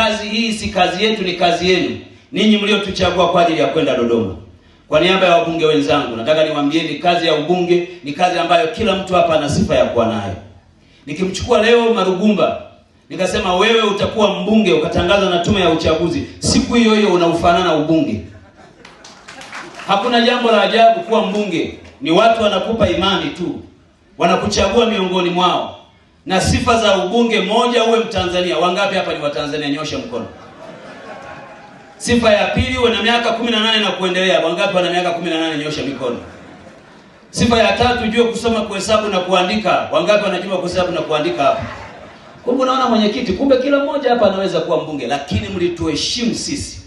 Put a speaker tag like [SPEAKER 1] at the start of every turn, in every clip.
[SPEAKER 1] kazi hii si kazi yetu, ni kazi yenu ninyi mliotuchagua kwa ajili ya kwenda Dodoma. Kwa niaba ya wabunge wenzangu, nataka niwaambieni kazi ya ubunge ni kazi ambayo kila mtu hapa ana sifa ya kuwa nayo. Nikimchukua leo Marugumba, nikasema wewe utakuwa mbunge, ukatangazwa na tume ya uchaguzi, siku hiyo hiyo unaufanana ubunge. Hakuna jambo la ajabu kuwa mbunge, ni watu wanakupa imani tu, wanakuchagua miongoni mwao. Na sifa za ubunge, moja, uwe Mtanzania. Wangapi hapa ni Watanzania? Nyosha mkono. Sifa ya pili, uwe na miaka 18 na kuendelea. Wangapi wana miaka 18? Nyosha mikono. Sifa ya tatu, ujue kusoma, kuhesabu na kuandika. Wangapi wanajua kuhesabu na kuandika hapa? Kumbe unaona mwenyekiti, kumbe kila mmoja hapa anaweza kuwa mbunge. Lakini mlituheshimu sisi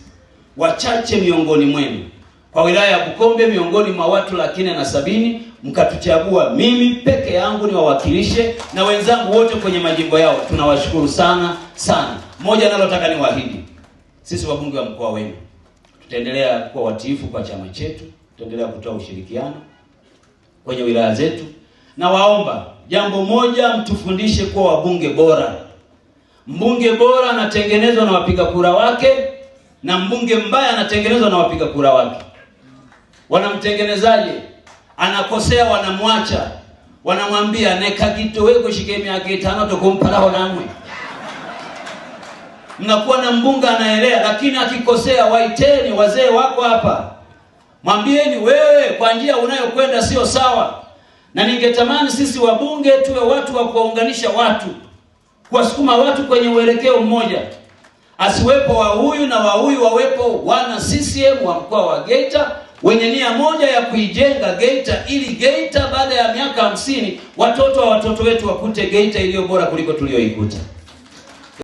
[SPEAKER 1] wachache miongoni mwenu. Kwa wilaya ya Bukombe miongoni mwa watu 470, mkatuchagua mimi peke yangu niwawakilishe na wenzangu wote kwenye majimbo yao. Tunawashukuru sana sana. Moja nalotaka niwaahidi, sisi wabunge wa mkoa wenu tutaendelea kuwa watiifu kwa chama chetu, tutaendelea kutoa ushirikiano kwenye wilaya zetu. Na waomba jambo moja, mtufundishe kuwa wabunge bora. Mbunge bora anatengenezwa na wapiga kura wake, na mbunge mbaya anatengenezwa na wapiga kura wake. Wanamtengenezaje? Anakosea wanamwacha, wanamwambia nekagito weko shike miaka 5 tokumparaho namwe. Mnakuwa na mbunge anaelea, lakini akikosea waiteni wazee wako hapa, mwambieni wewe kwa njia unayokwenda sio sawa. Na ningetamani sisi wabunge tuwe watu wa kuunganisha watu, kuwasukuma watu kwenye uelekeo mmoja. Asiwepo wa huyu na wa huyu, wawepo wana CCM wa mkoa wa Geita wenye nia moja ya kuijenga Geita, ili Geita baada ya miaka 50 watoto wa watoto wetu wakute Geita iliyo bora kuliko tulioikuta.